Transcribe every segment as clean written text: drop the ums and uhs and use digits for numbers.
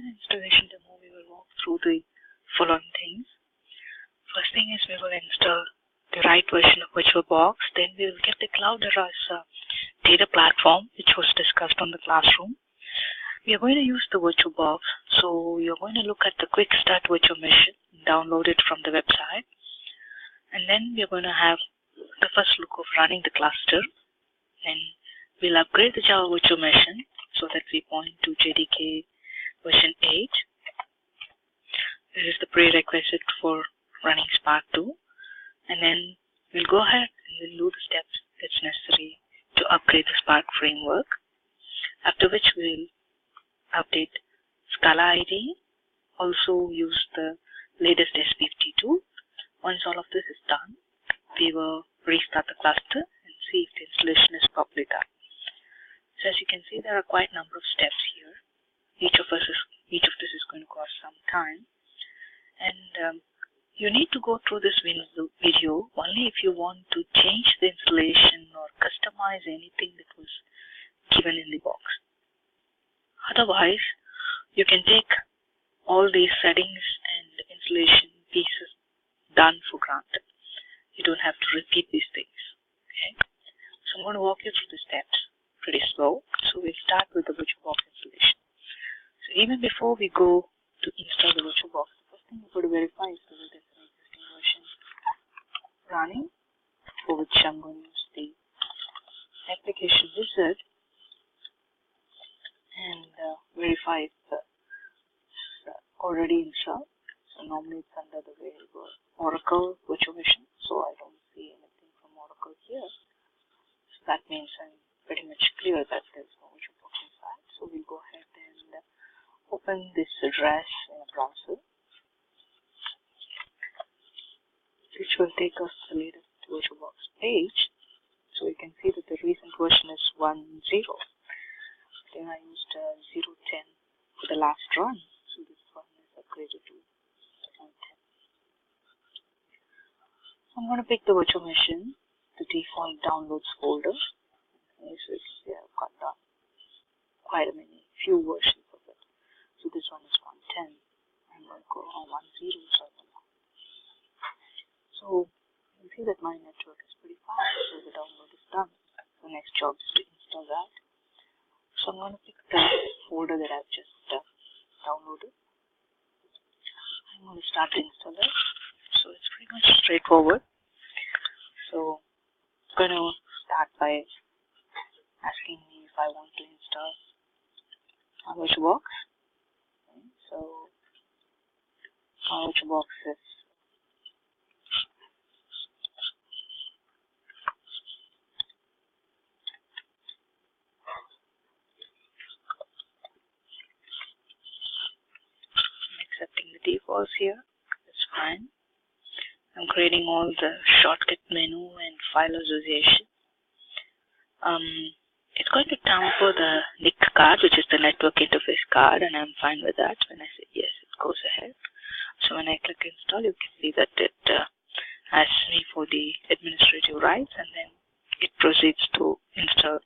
this installation demo, we will walk through the following things. First thing is we will install the right version of VirtualBox. Then we will get the Cloud Era's data platform, which was discussed on the classroom. We are going to use the VirtualBox, so you're going to look at the Quick Start Virtual Machine, download it from the website, and then we're going to have the first look of running the cluster. Then we'll upgrade the Java Virtual Machine so that we point to JDK version 8. This is the prerequisite for running Spark 2. And then we'll go ahead and we'll do the steps that's necessary to upgrade the Spark framework. After which we'll update Scala ID, also use the latest SPFT tool. Once all of this is done, we will restart the cluster and see if the installation is properly done. So as you can see, there are quite a number of steps here. Each of this is going to cost some time, and you need to go through this video only if you want to change the installation or customize anything that was given in the box. Otherwise, you can take all these settings and installation pieces done for granted. You don't have to repeat these things. Okay? So I'm going to walk you through the steps pretty slow. So we'll start with the VirtualBox installation. So even before we go to install the VirtualBox, the first thing we've got to verify is whether there's an existing version running, for which I'm going to use the application wizard and verify if it's already installed. So normally it's under the variable Oracle Virtual Machine, so I don't see anything from Oracle here. So that means I'm pretty much clear that there's no VirtualBox inside. So we'll go ahead and open this address in a browser, which will take us to the latest VirtualBox page. So you can see that the recent version is 1.0. Then I used 0.10 for the last run, so this one is upgraded to 1.10. So I'm going to pick the virtual machine, the default downloads folder. Okay, so I've got quite a few versions of it. So this one is 1.10. I'm going to go on 1.0 server now. So you can see that my network is pretty fast, so the download is done. The next job is to install that. So I'm going to pick the folder that I've just downloaded. I'm going to start the installer. So it's pretty much straightforward. So I'm going to start by asking me if I want to install a VirtualBox. Okay, so our VirtualBox is accepting the defaults here. That's fine. I'm creating all the shortcut menu and file association. It's going to tamper the NIC card, which is the network interface card, and I'm fine with that. When I say yes, it goes ahead. So when I click install, you can see that it asks me for the administrative rights, and then it proceeds to install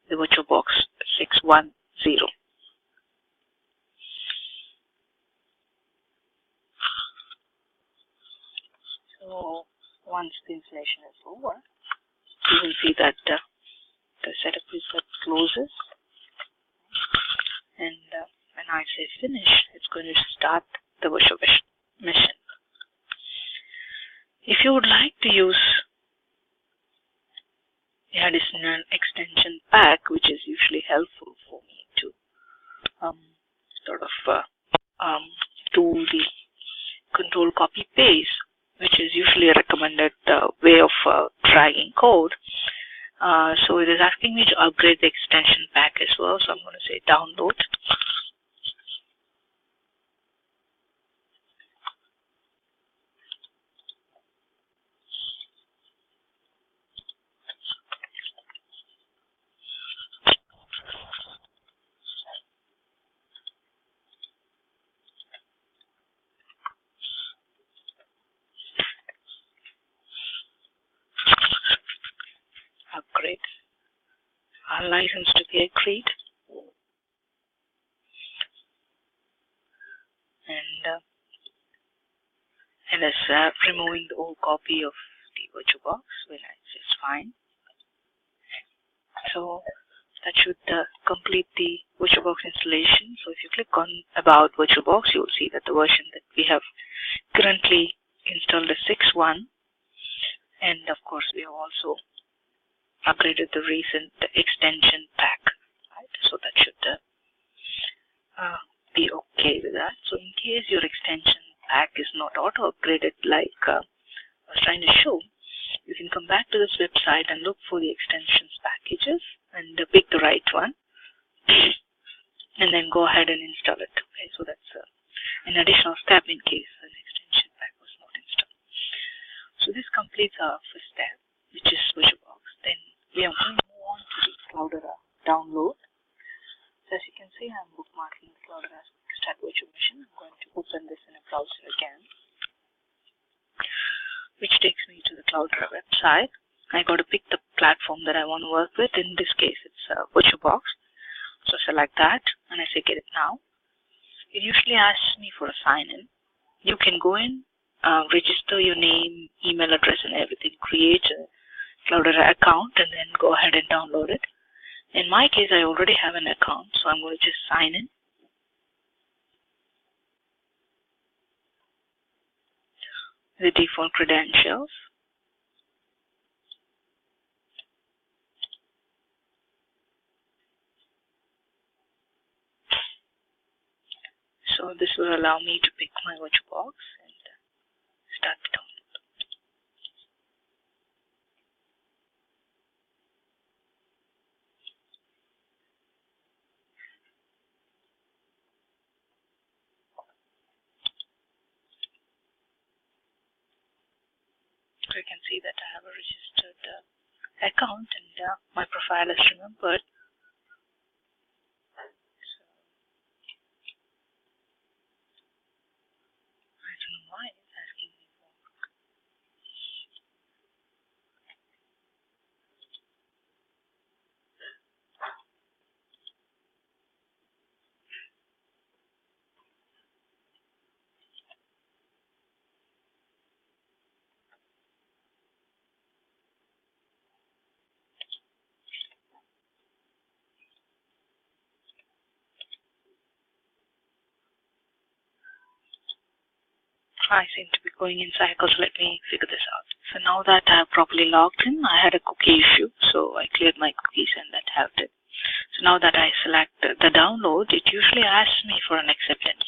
the VirtualBox 6.1.0. So once the installation is over, you will see that the setup wizard closes, and when I say finish, it's going to start the virtual machine. If you would like to use the additional extension pack, which is usually helpful for me to do the control copy paste, which is usually a recommended way of dragging code. So it is asking me to upgrade the extension pack as well. So I'm going to say download. Upgrade. Our license to be agreed. well as removing the old copy of the VirtualBox, it's just fine. So that should complete the VirtualBox installation. So if you click on About VirtualBox, you will see that the version that we have currently installed is 6.1, and of course we have also upgraded the recent extension pack, right? So that should be okay with that. So in case your extension pack is not auto upgraded like I was trying to show, you can come back to this website and look for the extensions packages and pick the right one and then go ahead and install it. Okay, so that's an additional step in case an extension pack was not installed. So this completes our first step, which is VirtualBox. Then we are going to move on to the Cloudera download. So as you can see, I'm bookmarking the Cloudera Start Virtual Machine. I'm going to open this in a browser again, which takes me to the Cloudera website. I got to pick the platform that I want to work with. In this case, it's VirtualBox. So select that, and I say get it now. It usually asks me for a sign-in. You can go in, register your name, email address, and everything. Create a Cloudera account, and then go ahead and download it. In my case, I already have an account, so I'm going to just sign in. The default credentials. So this will allow me to pick my VirtualBox and start the download. So you can see that I have a registered account and my profile is remembered. So I don't know why it's asking me for. I seem to be going in cycles. Let me figure this out. So now that I have properly logged in, I had a cookie issue, so I cleared my cookies and that helped it. So now that I select the download, it usually asks me for an acceptance.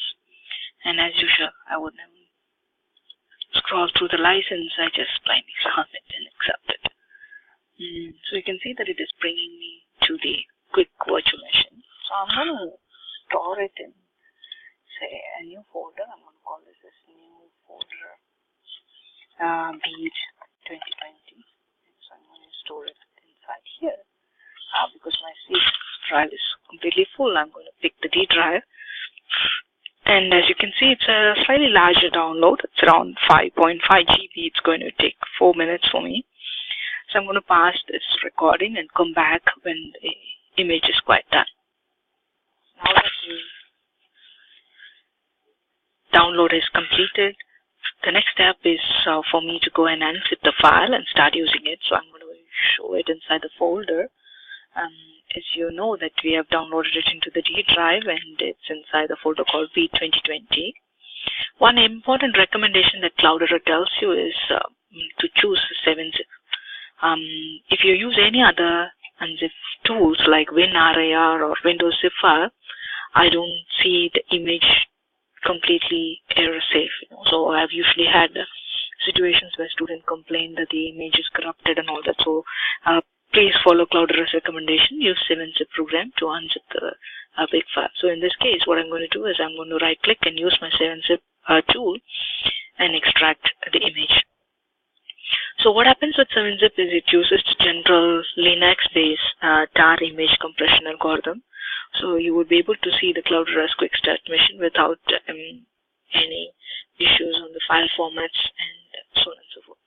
And as usual, I would never scroll through the license. I just blindly submit and accept it. So you can see that it is bringing me to the quick virtual machine. So I'm going to store it in, say, a new folder. I'm going to call this as new folder Beat 2020. So I'm going to store it inside here. Because my C drive is completely full, I'm going to pick the D drive. And as you can see, it's a slightly larger download. It's around 5.5 GB. It's going to take 4 minutes for me. So I'm going to pause this recording and come back when the image is quite done. Now that the download is completed, the next step is for me to go and unzip the file and start using it. So I'm going to show it inside the folder. As you know that we have downloaded it into the D drive and it's inside the folder called V2020. One important recommendation that Cloudera tells you is to choose 7-zip. If you use any other unzip tools like WinRAR or Windows Zip File, I don't see the image completely error safe. So I've usually had situations where students complain that the image is corrupted and all that. So please follow Cloudera's recommendation. Use 7-zip program to unzip the big file. So in this case, what I'm going to do is I'm going to right click and use my 7-zip tool and extract the image. So what happens with 7-zip is it uses general Linux-based tar image compression algorithm. So you would be able to see the Cloudera's quick start machine without any issues on the file formats and so on and so forth.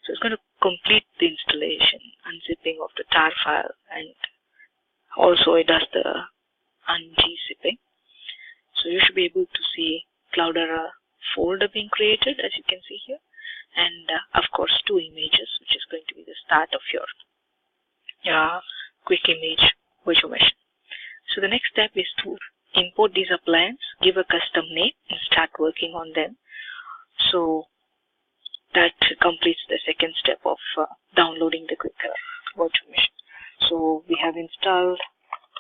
So it's going to complete the installation, unzipping of the tar file, and also it does the unzipping. So you should be able to see Cloudera folder being created, as you can see here, and of course 2 images, which is going to be the start of your quick image virtual machine. So the next step is to import these appliances, give a custom name, and start working on them. So that completes the second step of downloading the quick virtual machine. So we have installed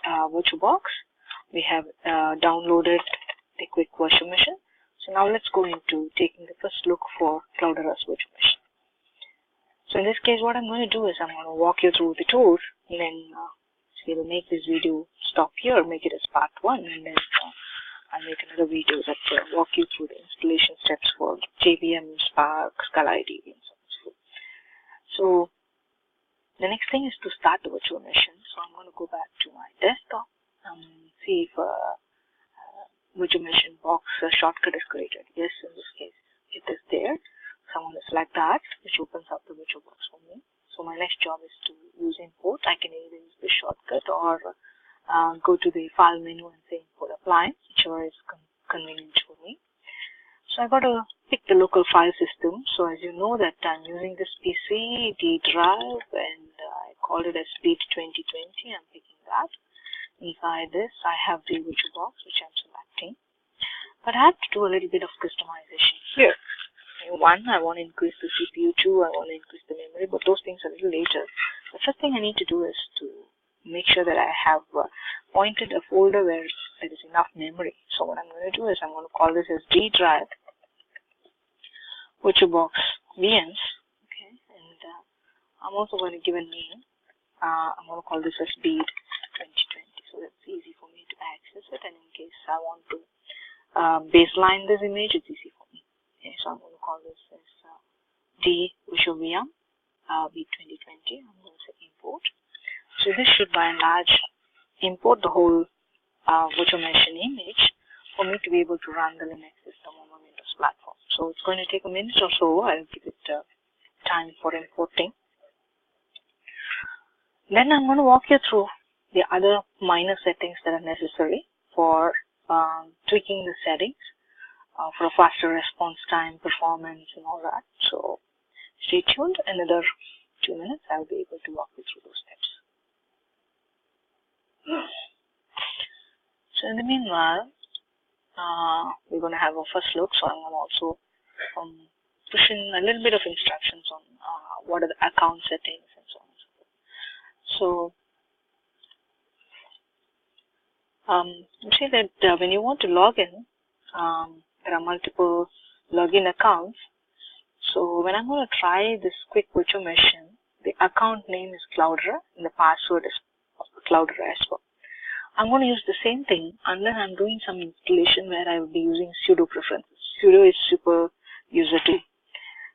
VirtualBox. We have downloaded the quick virtual machine. So now let's go into taking the first look for Cloudera's virtual machine. So in this case, what I'm going to do is I'm going to walk you through the tour, and then we'll make this video stop here, make it as part 1, and then I'll make another video that walk you through the installation steps for JVM, Spark, Scala IDE, and so on and so forth. So the next thing is to start the virtual machine. So I'm going to go back to my desktop and see if virtual machine box shortcut is created. Yes, in this case it is there. So I'm going to select that, which opens up the VirtualBox for me. So my next job is to use import. I can either use the shortcut or go to the file menu and say import appliance, whichever is convenient for me. So I got to pick the local file system. So as you know that I'm using this PC, D drive, and I called it as speed 2020. I'm picking that. Inside this, I have the VirtualBox, which I'm selecting. But I have to do a little bit of customization here. 1, I want to increase the CPU. 2, I want to increase the memory, but those things are a little later. The first thing I need to do is to make sure that I have pointed a folder where there is enough memory. So what I'm going to do is I'm going to call this as D drive VirtualBox VMs. Okay, and I'm also going to give a name. I'm going to call this as speed 2020, so that's easy for me to access it. And in case I want to baseline this image, it's easy for me. Okay, so I'm going to call this as D Visual VM V2020. I'm going to say import. So this should by and large import the whole virtual machine image for me to be able to run the Linux system on my Windows platform. So it's going to take a minute or so. I'll give it time for importing. Then I'm going to walk you through the other minor settings that are necessary for tweaking the settings for a faster response time, performance, and all that. So stay tuned. Another 2 minutes, I'll be able to walk you through those steps. So in the meanwhile, we're going to have a first look. So I'm going to also push in a little bit of instructions on what are the account settings and so on and so forth. So you see that when you want to log in, there are multiple login accounts. So when I'm going to try this quick virtual machine, the account name is Cloudera and the password is Cloudera as well. I'm going to use the same thing unless I'm doing some installation where I will be using sudo preferences. Sudo is super user tool.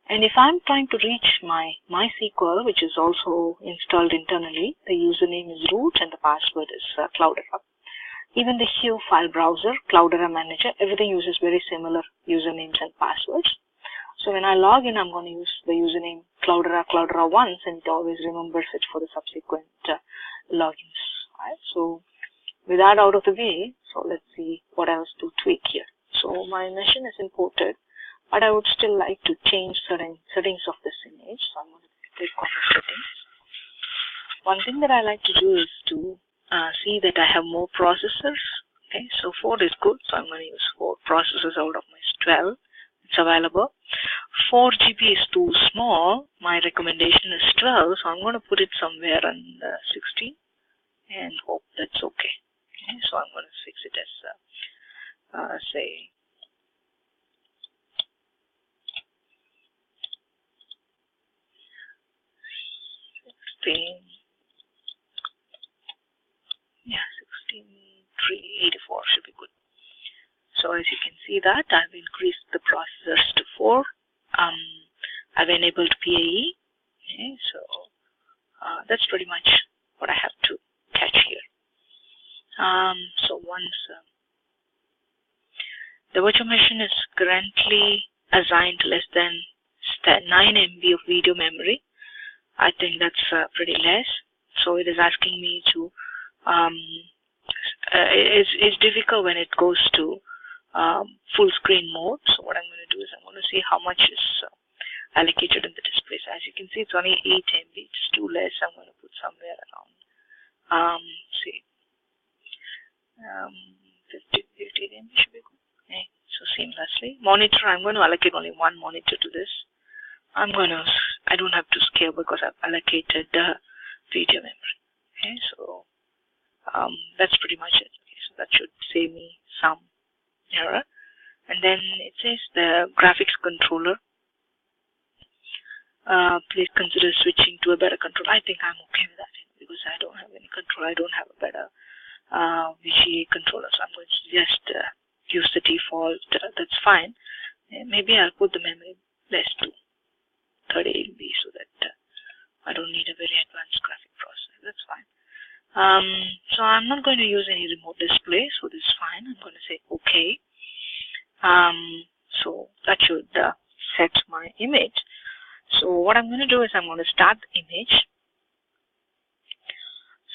And if I'm trying to reach my MySQL, which is also installed internally, the username is root and the password is Cloudera. Even the Hue file browser, Cloudera Manager, everything uses very similar usernames and passwords. So when I log in, I'm going to use the username Cloudera once, and it always remembers it for the subsequent logins. Right? So with that out of the way, so let's see what else to tweak here. So my machine is imported, but I would still like to change certain settings of this image. So I'm going to click on the settings. One thing that I like to do is to see that I have more processors. Okay, so 4 is good, so I'm going to use 4 processors out of my 12. It's available. 4 GB is too small. My recommendation is 12, so I'm going to put it somewhere on 16 and hope that's okay. Okay, so I'm going to fix it as say 16. Yeah, 16.384 should be good. So as you can see that I've increased the processors to 4. I've enabled PAE. Okay, so that's pretty much what I have to catch here. So once the virtual machine is currently assigned less than 9 MB of video memory, I think that's pretty less. So it is asking me to it's difficult when it goes to full screen mode. So what I'm going to do is I'm going to see how much is allocated in the display. So as you can see, it's only 8 MB. It's too less. I'm going to put somewhere around say 50 MB should be good. Okay. So seamlessly. Monitor, I'm going to allocate only one monitor to this. I don't have to scale because I've allocated the video memory. Okay, so that's pretty much it. Okay, so that should save me some error. And then it says the graphics controller. Please consider switching to a better control. I think I'm okay with that because I don't have any control. I don't have a better VGA controller, so I'm going to just use the default. That's fine. And maybe I'll put the memory less to 38 MB so that I don't need a very advanced graphic processor. That's fine. So I'm not going to use any remote display, so this is fine. I'm going to say OK. So that should set my image. So what I'm going to do is I'm going to start the image.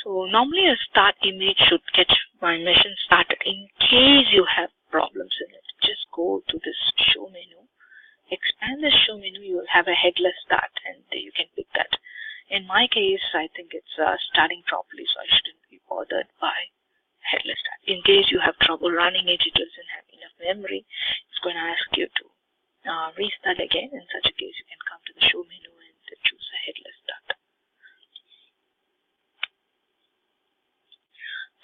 So normally a start image should catch my mission started. In case you have problems in it, just go to this show menu. Expand the show menu, you will have a headless start and you can pick that. In my case, I think it's starting properly, so I shouldn't be bothered by headless start. In case you have trouble running editors and have enough memory, it's going to ask you to restart again. In such a case, you can come to the show menu and choose a headless start.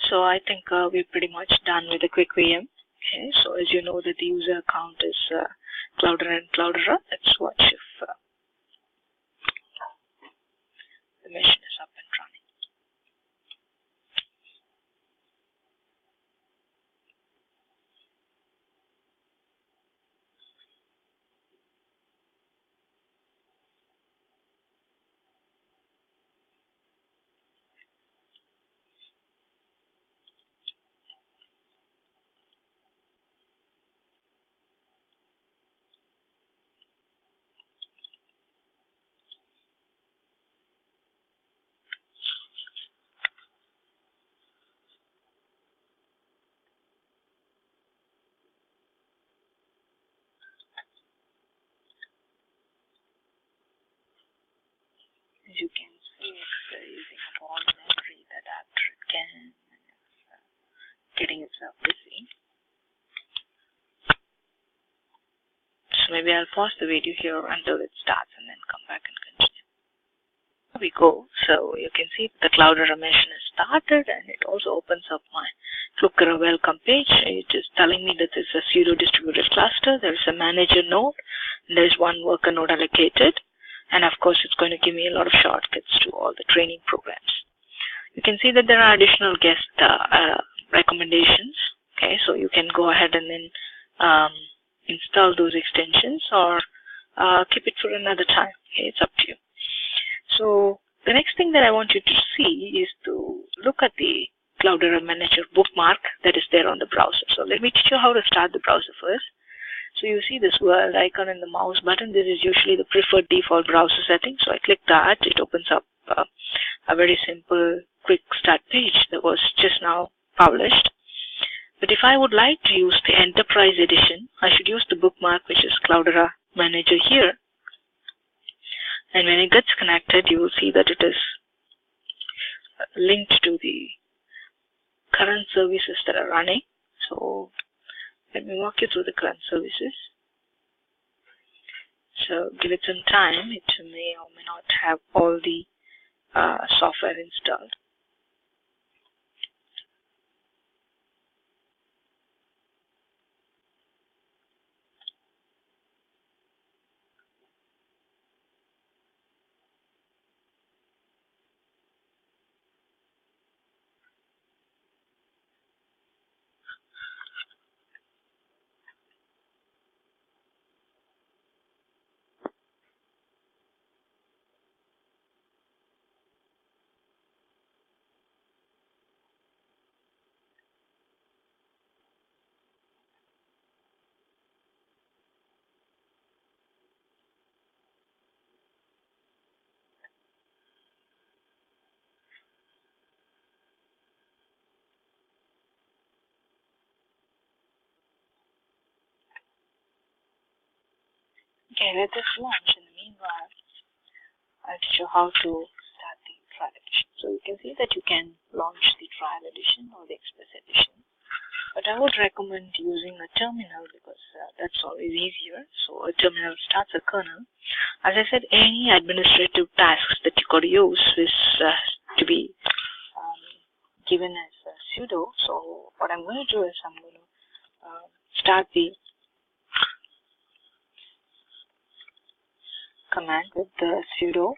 So I think we're pretty much done with the quick VM. Okay, so as you know that the user account is Cloudera and Cloudera. Let's watch if the machine is up and running. As you can see, it's using up all the memory that after it can, and it's getting itself busy. So maybe I'll pause the video here until it starts and then come back and continue. Here we go. So you can see the Cloudera machine is started and it also opens up my Cloudera welcome page. It is telling me that there's a pseudo distributed cluster, there's a manager node, and there's one worker node allocated. And of course, it's going to give me a lot of shortcuts to all the training programs. You can see that there are additional guest recommendations. Okay, so you can go ahead and then install those extensions or keep it for another time. Okay, it's up to you. So the next thing that I want you to see is to look at the Cloudera Manager bookmark that is there on the browser. So let me teach you how to start the browser first. So you see this world icon and the mouse button. This is usually the preferred default browser setting. So I click that. It opens up a very simple quick start page that was just now published. But if I would like to use the Enterprise Edition, I should use the bookmark, which is Cloudera Manager here. And when it gets connected, you will see that it is linked to the current services that are running. So let me walk you through the current services. So give it some time. It may or may not have all the software installed. Okay, let us launch. In the meanwhile, I'll show how to start the trial edition. So you can see that you can launch the trial edition or the express edition. But I would recommend using a terminal because that's always easier. So a terminal starts a kernel. As I said, any administrative tasks that you got to use is to be given as sudo. So what I'm going to do is I'm going to start the command with the sudo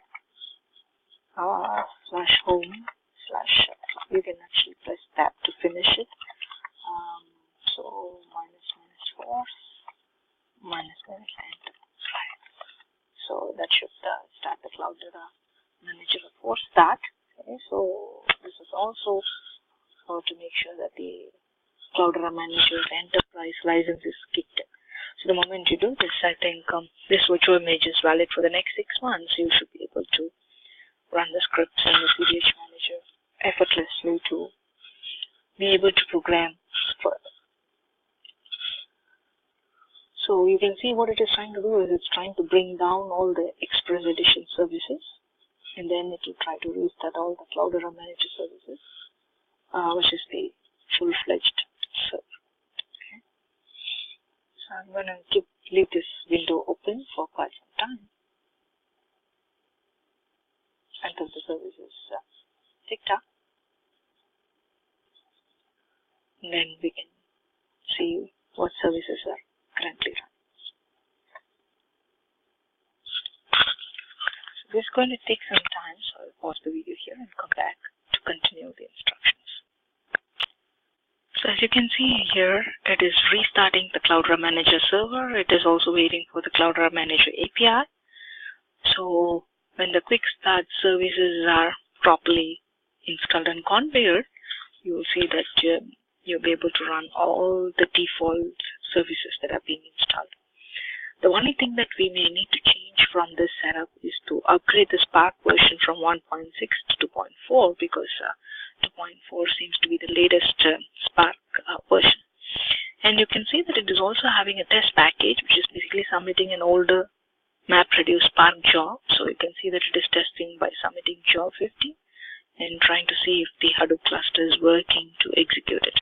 /home/ you can actually press tab to finish it. So -4 -enter. So that should start the Cloudera Manager for start. Okay, so this is also how to make sure that the Cloudera Manager's enterprise license is kicked in. So the moment you do this, I think this virtual image is valid for the next 6 months. You should be able to run the scripts in the CDH Manager effortlessly to be able to program further. So you can see what it is trying to do is it's trying to bring down all the Express Edition services, and then it will try to restart all the Cloudera Manager services, which is the full-fledged server. Okay. So I'm going to leave this window open for quite some time until the service is ticked up. And then we can see what services are currently running. So this is going to take some time, so I'll pause the video here and come back to continue the instructions. So as you can see here, it is restarting the Cloudera Manager server. It is also waiting for the Cloudera Manager API. So when the quick start services are properly installed and configured, you will see that you'll be able to run all the default services that are being installed. The only thing that we may need to change from this setup is to upgrade the Spark version from 1.6 to 2.4 because 2.4 seems to be the latest Spark version. And you can see that it is also having a test package which is basically submitting an older MapReduce Spark job. So you can see that it is testing by submitting job 50 and trying to see if the Hadoop cluster is working to execute it.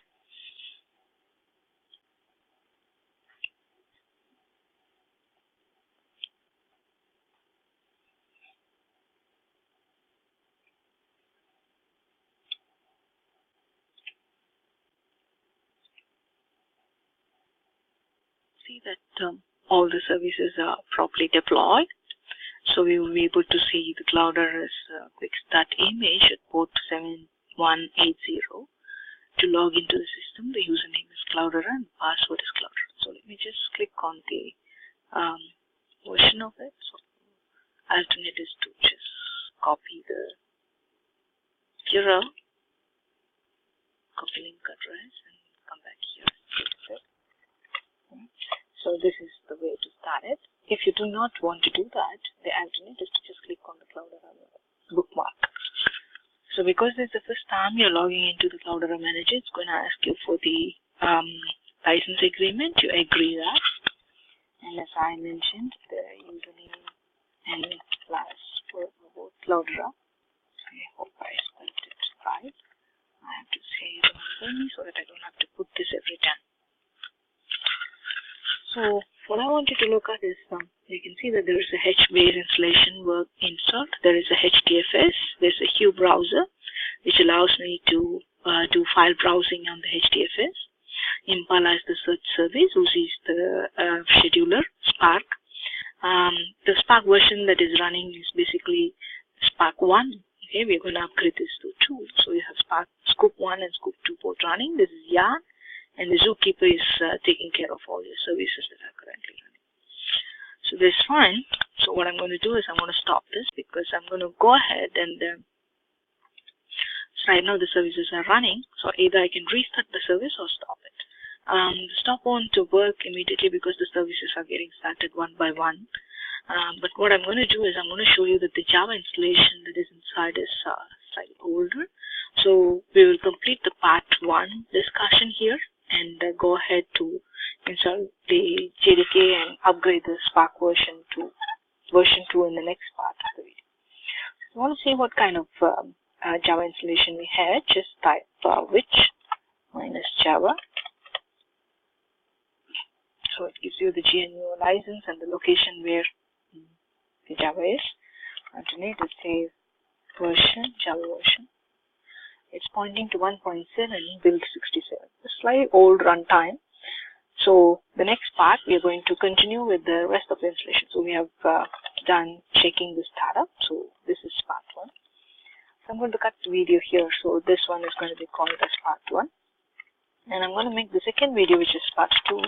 See that all the services are properly deployed. So we will be able to see the Cloudera's quick start image at port 7180. To log into the system, the username is Cloudera and password is Cloudera. So let me just click on the version of it. So alternate is to just copy the URL, copy link address, and come back here. So this is the way to start it. If you do not want to do that, the alternate is to just click on the Cloudera bookmark. So because this is the first time you're logging into the Cloudera Manager, it's going to ask you for the license agreement. You agree that. And as I mentioned, the username and password for both Cloudera. I hope I spelled it right. I have to say remember so that I don't have to put this every time. So what I want you to look at is you can see that there is a HBase installation work installed. There is a HDFS. There's a Hue browser, which allows me to do file browsing on the HDFS. Impala is the search service, Uzi is the scheduler, Spark. The Spark version that is running is basically Spark 1. Okay, we're going to upgrade this to 2. So you have Spark Scoop 1 and Scoop 2 both running. This is Yarn. And the Zookeeper is taking care of all your services that are currently running. So this is fine. So what I'm going to do is I'm going to stop this because I'm going to go ahead and so right now the services are running. So either I can restart the service or stop it. The stop won't work immediately because the services are getting started one by one. But what I'm going to do is I'm going to show you that the Java installation that is inside is slightly older. So we will complete the part 1 discussion here and go ahead to install the JDK and upgrade the Spark version to version 2 in the next part of the video. If you want to see what kind of Java installation we had, just type which -Java. So it gives you the GNU license and the location where the Java is. Underneath it says version, Java version. It's pointing to 1.7, build 67. A slightly old runtime. So the next part, we are going to continue with the rest of the installation. So we have done checking the startup. So this is part 1. So I'm going to cut the video here. So this one is going to be called as part 1. And I'm going to make the second video, which is part 2.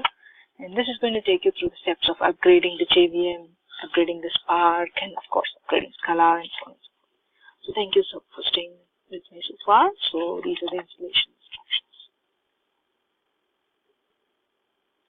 And this is going to take you through the steps of upgrading the JVM, upgrading the Spark, and of course upgrading Scala and so on and so forth. So thank you for staying with me so far. So these are the installations.